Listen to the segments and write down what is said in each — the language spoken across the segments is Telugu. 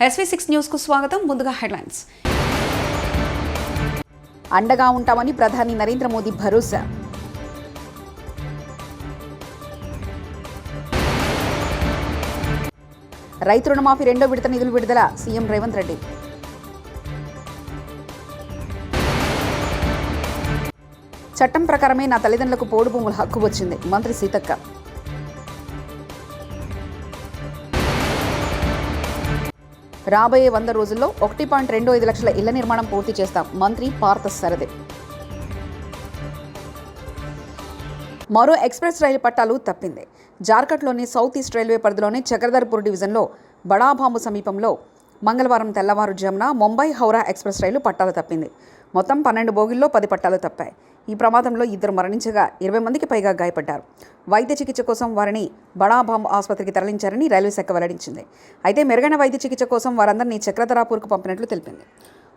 SV6 న్యూస్ కు స్వాగతం. ముందుగా హెడ్లైన్స్. అండగా ఉంటామని ప్రధాని నరేంద్ర మోదీ భరోసా. రైతు రుణమాఫీ రెండో విడత నిధులు విడుదల సీఎం రేవంత్ రెడ్డి. చట్టం ప్రకారమే నా తల్లిదండ్రులకు పోడు భూముల హక్కు వచ్చింది మంత్రి సీతక్క. రాబోయే 100 రోజుల్లో 1.25 లక్షల ఇళ్ల నిర్మాణం పూర్తి చేస్తాం మంత్రి పార్థ సరదే. మరో ఎక్స్ప్రెస్ రైలు పట్టాలు తప్పింది. జార్ఖండ్లోని సౌత్ ఈస్ట్ రైల్వే పరిధిలోని చక్రధర్పూర్ డివిజన్లో బడాబాంబు సమీపంలో మంగళవారం తెల్లవారుజామున ముంబై హౌరా ఎక్స్ప్రెస్ రైలు పట్టాలు తప్పింది. మొత్తం 12 బోగిల్లో 10 పట్టాలు తప్పాయి. ఈ ప్రమాదంలో 2 మరణించగా 20 మందికి పైగా గాయపడ్డారు. వైద్య చికిత్స కోసం వారిని బడాబాంబ్ ఆసుపత్రికి తరలించారని రైల్వే శాఖ వెల్లడించింది. అయితే మెరుగైన వైద్య చికిత్స కోసం వారందరినీ చక్రధరాపూర్కు పంపినట్లు తెలిపింది.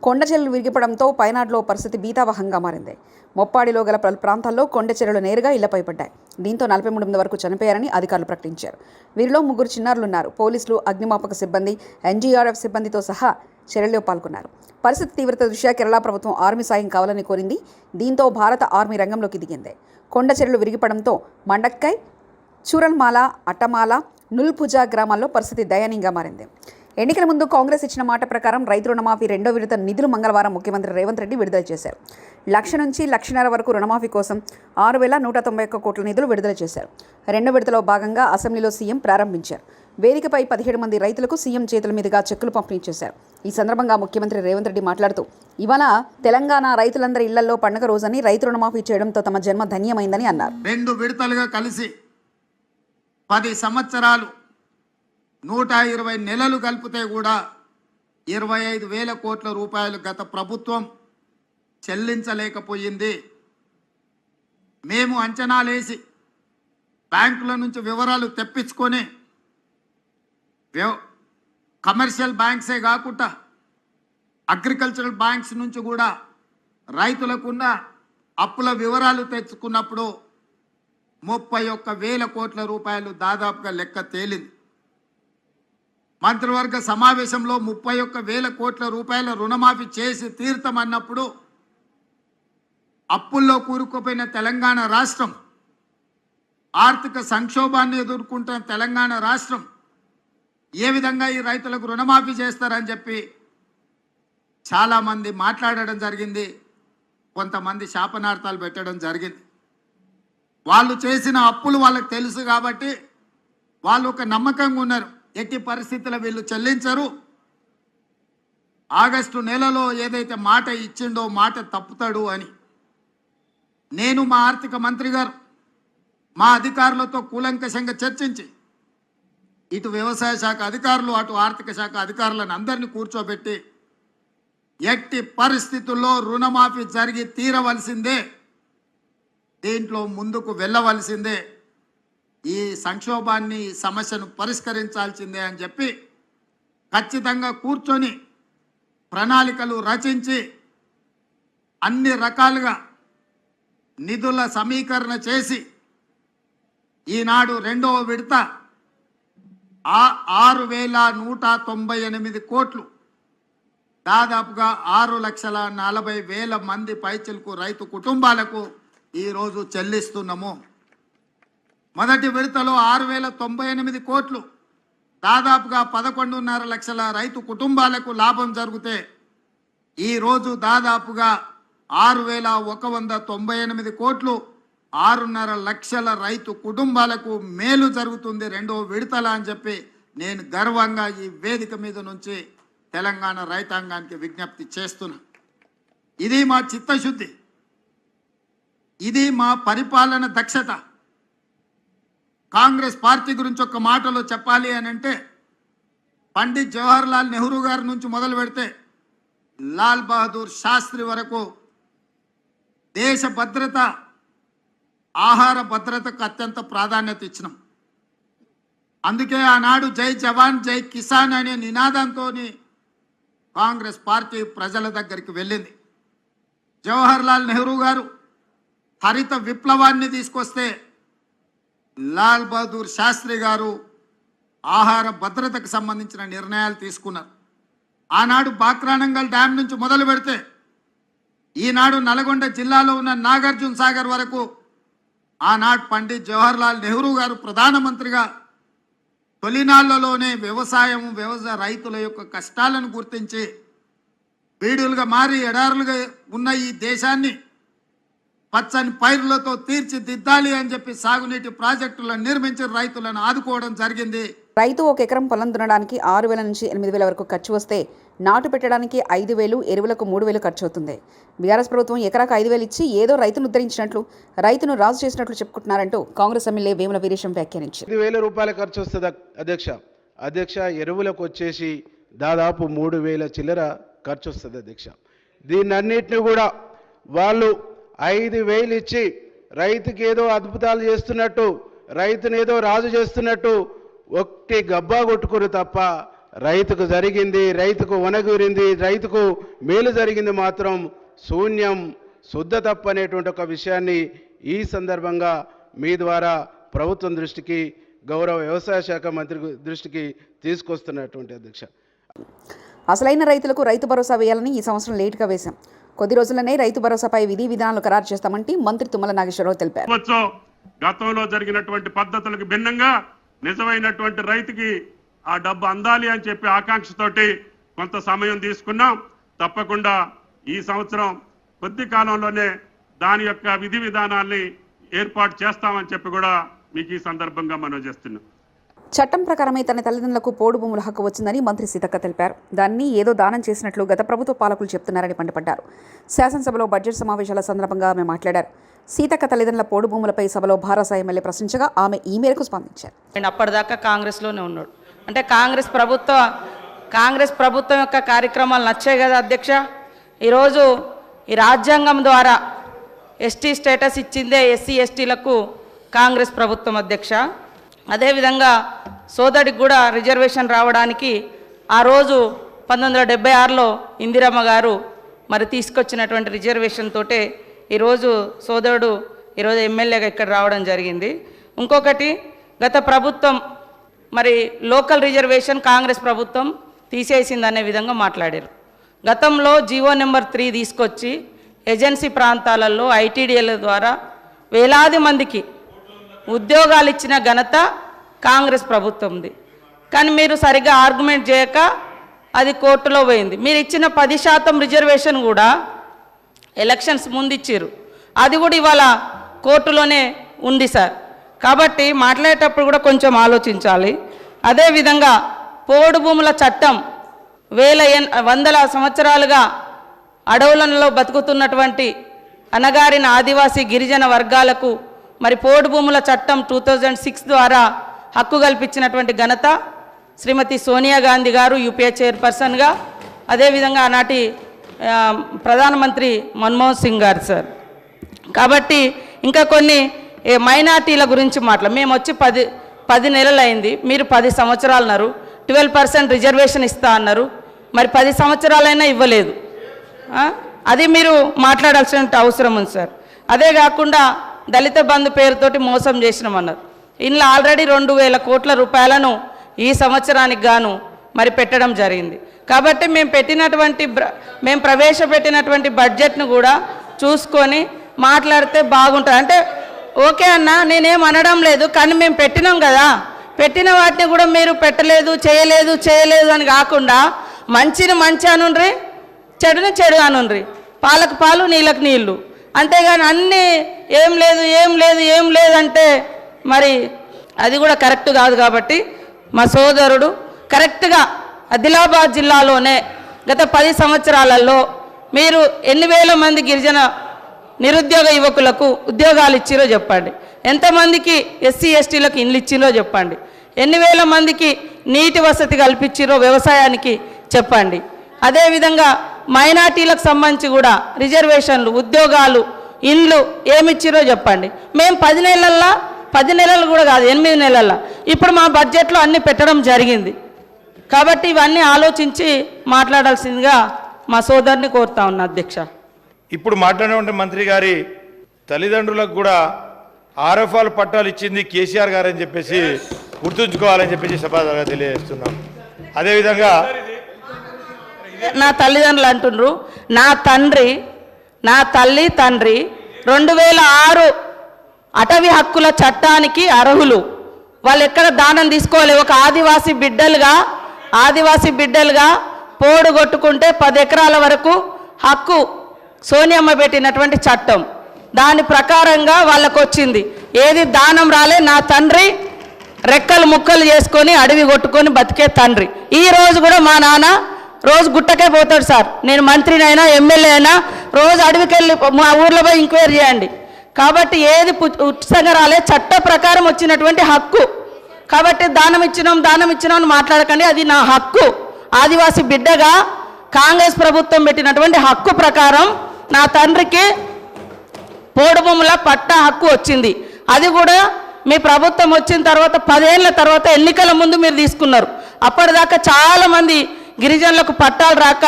కొండ చర్యలు విరిగిపడంతో పైనాడులో పరిస్థితి భీతావహంగా మారింది. మొప్పాడిలో గల పలు ప్రాంతాల్లో కొండ చర్యలు నేరుగా ఇళ్లపై పడ్డాయి. దీంతో 43 మంది వరకు చనిపోయారని అధికారులు ప్రకటించారు. వీరిలో 3 చిన్నారులున్నారు. పోలీసులు, అగ్నిమాపక సిబ్బంది, ఎన్డీఆర్ఎఫ్ సిబ్బందితో సహా చర్యల్లో పాల్గొన్నారు. పరిస్థితి తీవ్రత దృష్ట్యా కేరళ ప్రభుత్వం ఆర్మీ సాయం కావాలని కోరింది. దీంతో భారత ఆర్మీ రంగంలోకి దిగింది. కొండ చర్యలు విరిగిపడంతో మండక్కై, చూరల్మాల, అట్టమాల, నుల్పుజా గ్రామాల్లో పరిస్థితి దయనీయంగా మారింది. ఎన్నికల ముందు కాంగ్రెస్ ఇచ్చిన మాట ప్రకారం రైతు రుణమాఫీ రెండో విడత నిధులు మంగళవారం ముఖ్యమంత్రి రేవంత్ రెడ్డి విడుదల చేశారు. 1,00,000 నుంచి 1,50,000 వరకు రుణమాఫీ కోసం 6,191 కోట్ల నిధులు విడుదల చేశారు. రెండో విడతలో భాగంగా అసెంబ్లీలో సీఎం ప్రారంభించారు. వేదికపై 17 మంది రైతులకు సీఎం చేతుల మీదుగా చెక్కులు పంపిణీ చేశారు. ఈ సందర్భంగా ముఖ్యమంత్రి రేవంత్ రెడ్డి మాట్లాడుతూ, ఇవాళ తెలంగాణ రైతులందరి ఇళ్లలో పండుగ రోజని రైతు రుణమాఫీ చేయడంతో తమ జన్మ ధన్యమైందని అన్నారు. 2 విడతలుగా కలిసి 10 సంవత్సరాలు 120 నెలలు కలిపితే కూడా 25,000 కోట్ల రూపాయలు గత ప్రభుత్వం చెల్లించలేకపోయింది. మేము అంచనాలేసి బ్యాంకుల నుంచి వివరాలు తెప్పించుకొని కమర్షియల్ బ్యాంక్సే కాకుండా అగ్రికల్చరల్ బ్యాంక్స్ నుంచి కూడా రైతులకున్న అప్పుల వివరాలు తెచ్చుకున్నప్పుడు 31,000 కోట్ల రూపాయలు దాదాపుగా లెక్క తేలింది. మంత్రివర్గ సమావేశంలో 31,000 కోట్ల రూపాయల రుణమాఫీ చేసి తీర్థమన్నప్పుడు అప్పుల్లో కూరుకుపోయిన తెలంగాణ రాష్ట్రం, ఆర్థిక సంక్షోభాన్ని ఎదుర్కొంటున్న తెలంగాణ రాష్ట్రం ఏ విధంగా ఈ రైతులకు రుణమాఫీ చేస్తారని చెప్పి చాలామంది మాట్లాడడం జరిగింది. కొంతమంది శాపనార్థాలు పెట్టడం జరిగింది. వాళ్ళు చేసిన అప్పులు వాళ్ళకి తెలుసు కాబట్టి వాళ్ళు ఒక నమ్మకంగా ఉన్నారు, ఎట్టి పరిస్థితుల్లో వీళ్ళు చెల్లించరు, ఆగస్టు నెలలో ఏదైతే మాట ఇచ్చిండో మాట తప్పుతాడు అని. నేను మా ఆర్థిక మంత్రి గారు మా అధికారులతో కూలంకషంగా చర్చించి ఇటు వ్యవసాయ శాఖ అధికారులు అటు ఆర్థిక శాఖ అధికారులను అందరినీ కూర్చోబెట్టి ఎట్టి పరిస్థితుల్లో రుణమాఫీ జరిగి తీరవలసిందే, దీంట్లో ముందుకు వెళ్ళవలసిందే, ఈ సంక్షోభాన్ని సమస్యను పరిష్కరించాల్సిందే అని చెప్పి ఖచ్చితంగా కూర్చొని ప్రణాళికలు రచించి అన్ని రకాలుగా నిధుల సమీకరణ చేసి ఈనాడు రెండవ విడత 6,198 కోట్లు, దాదాపుగా 6,40,000 మంది పైచిలకు రైతు కుటుంబాలకు ఈరోజు చెల్లిస్తున్నాము. మొదటి విడతలో 6,098 కోట్లు, దాదాపుగా 11.5 లక్షల రైతు కుటుంబాలకు లాభం జరిగితే ఈరోజు దాదాపుగా 6,198 కోట్లు, 6.5 లక్షల రైతు కుటుంబాలకు మేలు జరుగుతుంది రెండో విడతల అని చెప్పి నేను గర్వంగా ఈ వేదిక మీద నుంచి తెలంగాణ రైతాంగానికి విజ్ఞప్తి చేస్తున్నా. ఇది మా చిత్తశుద్ధి, ఇది మా పరిపాలన దక్షత. కాంగ్రెస్ పార్టీ గురించి ఒక మాటలో చెప్పాలి అని అంటే, పండిత్ జవహర్లాల్ నెహ్రూ గారి నుంచి మొదలు పెడితే లాల్ బహదూర్ శాస్త్రి వరకు దేశ భద్రత, ఆహార భద్రతకు అత్యంత ప్రాధాన్యత ఇచ్చినాం. అందుకే ఆనాడు జై జవాన్ జై కిసాన్ అనే నినాదంతో కాంగ్రెస్ పార్టీ ప్రజల దగ్గరికి వెళ్ళింది. జవహర్లాల్ నెహ్రూ గారు హరిత విప్లవాన్ని తీసుకొస్తే లాల్ బహదూర్ శాస్త్రి గారు ఆహార భద్రతకు సంబంధించిన నిర్ణయాలు తీసుకున్నారు. ఆనాడు బాక్రానంగల్ డ్యాం నుంచి మొదలు పెడితే ఈనాడు నల్గొండ జిల్లాలో ఉన్న నాగార్జున సాగర్ వరకు ఆనాడు పండిత్ జవహర్లాల్ నెహ్రూ గారు ప్రధానమంత్రిగా తొలినాళ్లలోనే వ్యవసాయ రైతుల యొక్క కష్టాలను గుర్తించి బీడులుగా మారి ఎడారులుగా ఉన్న ఈ దేశాన్ని పచ్చని పైర్లతో తీర్చిదిద్దాలి అని చెప్పి సాగునీటి ప్రాజెక్టులను నిర్మించి రైతులను ఆదుకోవడం జరిగింది. రైతు ఒక ఎకరం పొలం దున్నడానికి 6,000 నుంచి 8,000 వరకు ఖర్చు వస్తే నాటు పెట్టడానికి 5,000, ఎరువులకు 3,000 ఖర్చు అవుతుంది. బీఆర్ఎస్ ప్రభుత్వం ఎకరాకు 5,000 ఇచ్చి ఏదో రైతును ఉద్ధరించినట్లు, రైతును రాజు చేసినట్లు చెప్పుకుంటున్నారంటూ కాంగ్రెస్ ఎమ్మెల్యే వేముల వీరేశం వ్యాఖ్యానించారు. 5,000 రూపాయల ఖర్చు వస్తుంది అధ్యక్ష. ఎరువులకు వచ్చేసి దాదాపు 3,000 చిల్లర ఖర్చు వస్తుంది అధ్యక్ష. దీన్నన్నిటిని కూడా వాళ్ళు 5,000 ఇచ్చి రైతుకి ఏదో అద్భుతాలు చేస్తున్నట్టు, రైతుని ఏదో రాజు చేస్తున్నట్టు ఒట్టి గబ్బా కొట్టుకురు తప్ప రైతుకు జరిగింది, రైతుకు వనగూరింది, రైతుకు మేలు జరిగింది మాత్రం శూన్యం, శుద్ధ తప్పు అనేటువంటి ఒక విషయాన్ని ఈ సందర్భంగా మీ ద్వారా ప్రభుత్వం దృష్టికి, గౌరవ వ్యవసాయ శాఖ మంత్రి దృష్టికి తీసుకొస్తున్నటువంటి అధ్యక్ష. అసలైన రైతులకు రైతు భరోసా వేయాలని ఈ సంవత్సరం లేటుగా వేశాం. కొద్ది రోజుల్లోనే రైతు భరోసాపై విధి విధానాలు ఖరారు చేస్తామంటే మంత్రి తుమ్మల నాగేశ్వరరావు తెలిపారు. గతంలో జరిగినటువంటి పద్ధతులకు భిన్నంగా నిజమైనటువంటి రైతుకి ఆ డబ్బు అందాలి అని చెప్పి ఆకాంక్షతోటి కొంత సమయం తీసుకున్నాం. తప్పకుండా ఈ సంవత్సరం కొద్ది కాలంలోనే దాని యొక్క విధి విధానాల్ని ఏర్పాటు చేస్తామని చెప్పి కూడా మీకు ఈ సందర్భంగా మనం చేస్తున్నాం. చట్టం ప్రకారమే తన తల్లిదండ్రులకు పోడు భూముల హక్కు వచ్చిందని మంత్రి సీతక్క తెలిపారు. దాన్ని ఏదో దానం చేసినట్లు గత ప్రభుత్వ పాలకులు చెప్తున్నారని మండిపడ్డారు. శాసనసభలో బడ్జెట్ సమావేశాల సందర్భంగా ఆమె మాట్లాడారు. సీతక్క తల్లిదండ్రుల పోడు భూములపై సభలో భారస ఎమ్మెల్యే ప్రశ్నించగా ఆమె ఈ మేరకు స్పందించారు. నేను అప్పటిదాకా కాంగ్రెస్లోనే ఉన్నాడు అంటే కాంగ్రెస్ ప్రభుత్వం యొక్క కార్యక్రమాలు నచ్చాయి కదా అధ్యక్ష. ఈరోజు ఈ రాజ్యాంగం ద్వారా ఎస్టీ స్టేటస్ ఇచ్చిందే ఎస్సీ ఎస్టీలకు కాంగ్రెస్ ప్రభుత్వం అధ్యక్ష. అదేవిధంగా సోదరికి కూడా రిజర్వేషన్ రావడానికి ఆ రోజు 1976లో ఇందిరమ్మ గారు మరి తీసుకొచ్చినటువంటి రిజర్వేషన్ తోటే ఈరోజు సోదరుడు ఈరోజు ఎమ్మెల్యేగా ఇక్కడ రావడం జరిగింది. ఇంకొకటి గత ప్రభుత్వం మరి లోకల్ రిజర్వేషన్ కాంగ్రెస్ ప్రభుత్వం తీసేసిందనే విధంగా మాట్లాడారు. గతంలో జీవో నెంబర్ 3 తీసుకొచ్చి ఏజెన్సీ ప్రాంతాలలో ఐటీడీఎల్ ద్వారా వేలాది మందికి ఉద్యోగాలు ఇచ్చిన ఘనత కాంగ్రెస్ ప్రభుత్వంది. కానీ మీరు సరిగ్గా ఆర్గ్యుమెంట్ చేయక అది కోర్టులో పోయింది. మీరు ఇచ్చిన 10% రిజర్వేషన్ కూడా ఎలక్షన్స్ ముందు ఇచ్చారు, అది కూడా ఇవాళ కోర్టులోనే ఉంది సార్. కాబట్టి మాట్లాడేటప్పుడు కూడా కొంచెం ఆలోచించాలి. అదేవిధంగా పోడు భూముల చట్టం వందల సంవత్సరాలుగా అడవులలో బతుకుతున్నటువంటి అణగారిన ఆదివాసీ గిరిజన వర్గాలకు మరి పోడు భూముల చట్టం 2006 ద్వారా హక్కు కల్పించినటువంటి ఘనత శ్రీమతి సోనియా గాంధీ గారు యూపీఏ చైర్పర్సన్గా, అదేవిధంగా ఆనాటి ప్రధానమంత్రి మన్మోహన్ సింగ్ గారు సార్. కాబట్టి ఇంకా కొన్ని మైనార్టీల గురించి మేము వచ్చి 10 నెలలు అయింది, మీరు 10 సంవత్సరాలు అన్నారు. 12% రిజర్వేషన్ ఇస్తా అన్నారు, మరి 10 సంవత్సరాలైనా ఇవ్వలేదు. అది మీరు మాట్లాడాల్సిన అవసరం ఉంది సార్. అదే కాకుండా దళిత బంధు పేరుతోటి మోసం చేసినామన్నారు. ఇందులో ఆల్రెడీ 2,000 కోట్ల రూపాయలను ఈ సంవత్సరానికి గాను మరి పెట్టడం జరిగింది. కాబట్టి మేము ప్రవేశపెట్టినటువంటి బడ్జెట్ను కూడా చూసుకొని మాట్లాడితే బాగుంటుంది. అంటే ఓకే అన్న, నేనేం అనడం లేదు, కానీ మేము పెట్టినాం కదా, పెట్టిన వాటిని కూడా మీరు పెట్టలేదు, చేయలేదు అని కాకుండా మంచిని మంచి అనుండ్రి, చెడుని చెడు అనుండ్రి, పాలకు పాలు నీళ్ళకు నీళ్ళు, అంతేగాని అన్నీ ఏం లేదు అంటే మరి అది కూడా కరెక్ట్ కాదు. కాబట్టి మా సోదరుడు కరెక్ట్గా ఆదిలాబాద్ జిల్లాలోనే గత 10 సంవత్సరాలలో మీరు ఎన్ని వేల మంది గిరిజన నిరుద్యోగ యువకులకు ఉద్యోగాలు ఇచ్చిరో చెప్పండి, ఎంతమందికి ఎస్సీ ఎస్టీలకు ఇండ్లు ఇచ్చిరో చెప్పండి, ఎన్ని వేల మందికి నీటి వసతి కల్పించిరో వ్యవసాయానికి చెప్పండి. అదేవిధంగా మైనార్టీలకు సంబంధించి కూడా రిజర్వేషన్లు, ఉద్యోగాలు, ఇండ్లు ఏమిచ్చిరో చెప్పండి. మేము 10 నెలలు కూడా కాదు, 8 నెలల్లో ఇప్పుడు మా బడ్జెట్లో అన్నీ పెట్టడం జరిగింది. కాబట్టి ఇవన్నీ ఆలోచించి మాట్లాడాల్సిందిగా మా సోదరుని కోరుతా ఉన్నా అధ్యక్ష. ఇప్పుడు మాట్లాడినటువంటి మంత్రి గారి తల్లిదండ్రులకు కూడా ఆర్ఎఫ్ఆర్ పట్టాలు ఇచ్చింది కేసీఆర్ గారు అని చెప్పేసి గుర్తుంచుకోవాలని చెప్పేసి సభాగా తెలియజేస్తున్నాం. అదేవిధంగా నా తల్లిదండ్రులు అంటుండ్రు. నా తండ్రి, నా తల్లి తండ్రి 2006 అటవీ హక్కుల చట్టానికి అర్హులు. వాళ్ళు ఎక్కడ దానం తీసుకోవాలి. ఒక ఆదివాసీ బిడ్డలుగా పోడు కొట్టుకుంటే 10 ఎకరాల వరకు హక్కు సోనియమ్మ పెట్టినటువంటి చట్టం. దాని ప్రకారంగా వాళ్ళకు వచ్చింది. ఏది దానం రాలే. నా తండ్రి రెక్కలు ముక్కలు చేసుకొని అడవి కొట్టుకొని బతికే తండ్రి. ఈ రోజు కూడా మా నాన్న రోజు గుట్టకే పోతాడు సార్. నేను మంత్రినైనా ఎమ్మెల్యే అయినా రోజు అడవికి వెళ్ళి మా ఊర్లో పోయి ఎంక్వైరీ చేయండి. కాబట్టి ఏది ఉచితంగా రాలే, చట్ట ప్రకారం వచ్చినటువంటి హక్కు. కాబట్టి దానం ఇచ్చినాం అని మాట్లాడకండి. అది నా హక్కు. ఆదివాసీ బిడ్డగా కాంగ్రెస్ ప్రభుత్వం పెట్టినటువంటి హక్కు ప్రకారం నా తండ్రికి పోడు భూముల పట్టా హక్కు వచ్చింది. అది కూడా మీ ప్రభుత్వం వచ్చిన తర్వాత 10 ఏళ్ల తర్వాత ఎన్నికల ముందు మీరు తీసుకున్నారు. అప్పటిదాకా చాలామంది గిరిజనులకు పట్టాలు రాక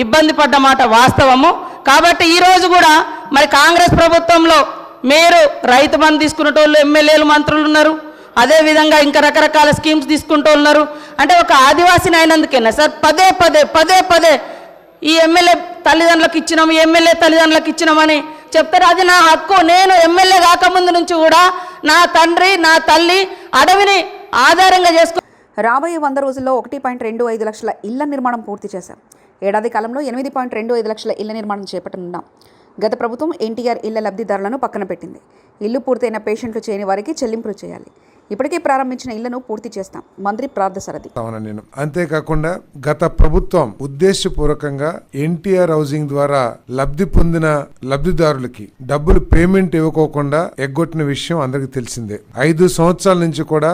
ఇబ్బంది పడ్డమాట వాస్తవము. కాబట్టి ఈరోజు కూడా మరి కాంగ్రెస్ ప్రభుత్వంలో మీరు రైతు బంధు తీసుకునేటోళ్ళు ఎమ్మెల్యేలు మంత్రులు ఉన్నారు. అదేవిధంగా ఇంకా రకరకాల స్కీమ్స్ తీసుకుంటూ ఉన్నారు. అంటే ఒక ఆదివాసిని అయినందుకేనా సార్ పదే పదే ఈ ఎమ్మెల్యే తల్లిదండ్రులకు ఇచ్చినాము, ఎమ్మెల్యే తల్లిదండ్రులకు ఇచ్చినామని చెప్తారు. అది నా హక్కు. నేను ఎమ్మెల్యే కాకముందు నుంచి కూడా నా తండ్రి నా తల్లి అడవిని ఆధారంగా చేసుకు రాబోయే 100 రోజుల్లో 1.25 లక్షల ఇళ్ల నిర్మాణం పూర్తి చేశాం. ఏడాది కాలంలో 8.25 లక్షల ఇళ్ల నిర్మాణం చేపట్టనున్నాం. గత ప్రభుత్వం ఎన్టీఆర్ ఇళ్ల లబ్ధిదారులను పక్కన పెట్టింది. ఇల్లు పూర్తయిన పేషెంట్లు చేయని వారికి చెల్లింపులు చేయాలి. ఇప్పటికే ప్రారంభించిన ఇళ్లను పూర్తి చేస్తాం. మంత్రి ప్రార్థసారథి. నేను అంతేకాకుండా గత ప్రభుత్వం ఉద్దేశపూర్వకంగా ఎన్టీఆర్ హౌసింగ్ ద్వారా లబ్ధి పొందిన లబ్ధిదారులకి డబ్బులు పేమెంట్ ఇవ్వకోకుండా ఎగ్గొట్టిన విషయం అందరికి తెలిసిందే. 5 సంవత్సరాల నుంచి కూడా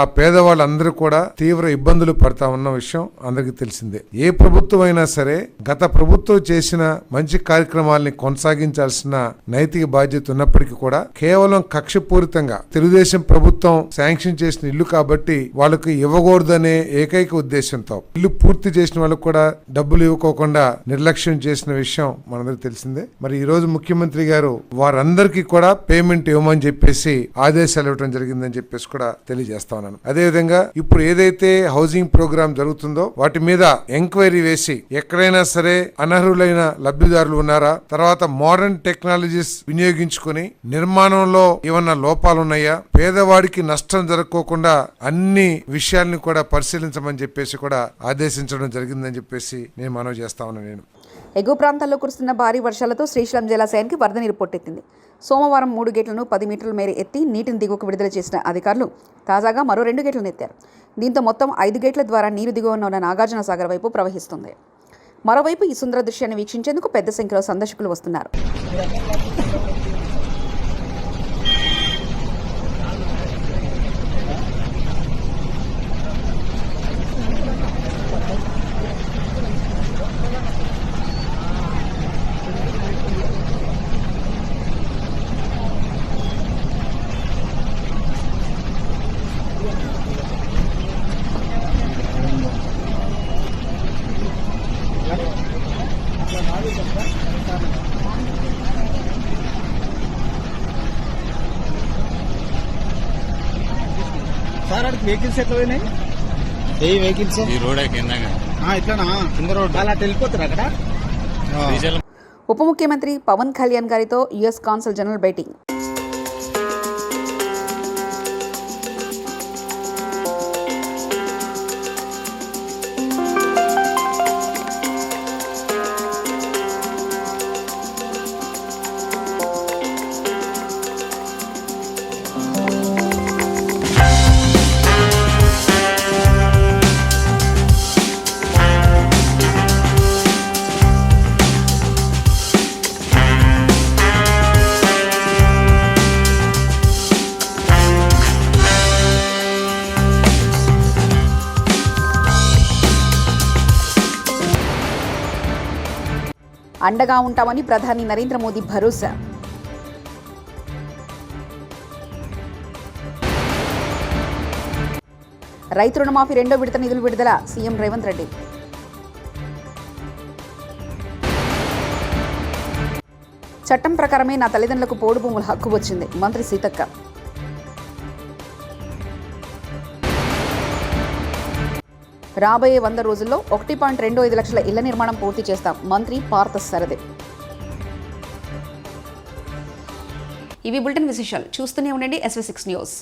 ఆ పేదవాళ్ళందరూ కూడా తీవ్ర ఇబ్బందులు పడతా ఉన్న విషయం అందరికి తెలిసిందే. ఏ ప్రభుత్వం అయినా సరే గత ప్రభుత్వం చేసిన మంచి కార్యక్రమాలని కొనసాగించాల్సిన నైతిక బాధ్యత ఉన్నప్పటికీ కూడా కేవలం కక్షపూరితంగా తెలుగుదేశం ప్రభుత్వం శాంక్షన్ చేసిన ఇల్లు కాబట్టి వాళ్ళకు ఇవ్వకూడదనే ఏకైక ఉద్దేశంతో ఇల్లు పూర్తి చేసిన వాళ్ళకు కూడా డబ్బులు ఇవ్వకోకుండా నిర్లక్ష్యం చేసిన విషయం మనందరికి తెలిసిందే. మరి ఈ రోజు ముఖ్యమంత్రి గారు వారందరికీ కూడా పేమెంట్ ఇవ్వమని చెప్పేసి ఆదేశాలు ఇవ్వడం జరిగిందని చెప్పేసి కూడా తెలియజేస్తా ఉన్నాను. అదేవిధంగా ఇప్పుడు ఏదైతే హౌసింగ్ ప్రోగ్రామ్ జరుగుతుందో వాటి మీద ఎంక్వైరీ వేసి ఎక్కడైనా సరే అనర్హులైన లబ్ధిదారులు ఉన్నారా, తర్వాత మోడర్న్ టెక్నాలజీస్ వినియోగించుకుని నిర్మాణంలో ఏమన్నా లోపాలు ఉన్నాయా, పేదవాడికి నష్టం జరగకోకుండా అన్ని విషయాలను కూడా పరిశీలించమని చెప్పేసి కూడా ఆదేశించడం జరిగిందని చెప్పేసి నేను మనవి చేస్తా ఉన్నాను. ఎగువ ప్రాంతాల్లో కురుస్తున్న భారీ వర్షాలతో శ్రీశైలం జలాశయానికి వరద నీరు పోటెత్తింది. సోమవారం 3 గేట్లను 10 మీటర్ల మేర ఎత్తి నీటిని దిగువకు విడుదల చేసిన అధికారులు తాజాగా మరో 2 గేట్లను ఎత్తారు. దీంతో మొత్తం 5 గేట్ల ద్వారా నీరు దిగువన ఉన్న నాగార్జున సాగర్ వైపు ప్రవహిస్తుంది. మరోవైపు ఈ సుందర దృశ్యాన్ని వీక్షించేందుకు పెద్ద సంఖ్యలో సందర్శకులు వస్తున్నారు. సార్ అక్కడ వెహికల్స్ ఎట్లా పోయినాయి? ఏ వెహికల్స్ ఈ రోడ్ ఇట్లానా కింద రోడ్ అలా వెళ్ళిపోతారు అక్కడ. ఉప ముఖ్యమంత్రి పవన్ కళ్యాణ్ గారితో యుఎస్ కాన్సల్ జనరల్ భేటీ. అండగా ఉంటామని ప్రధాని నరేంద్ర మోదీ భరోసా. రైతు రుణమాఫీ 2వ విడత నిధులు విడుదల సీఎం రేవంత్ రెడ్డి. చట్టం ప్రకారమే నా తల్లిదండ్రులకు పోడు భూముల హక్కు వచ్చింది మంత్రి సీతక్క. రాబోయే 100 రోజుల్లో 1.25 లక్షల ఇళ్ల నిర్మాణం పూర్తి చేస్తాం. మంత్రి పార్థ సరదే. ఇవి బులెటిన్ విశేషాలు. చూస్తూనే ఉండండి SV6 న్యూస్.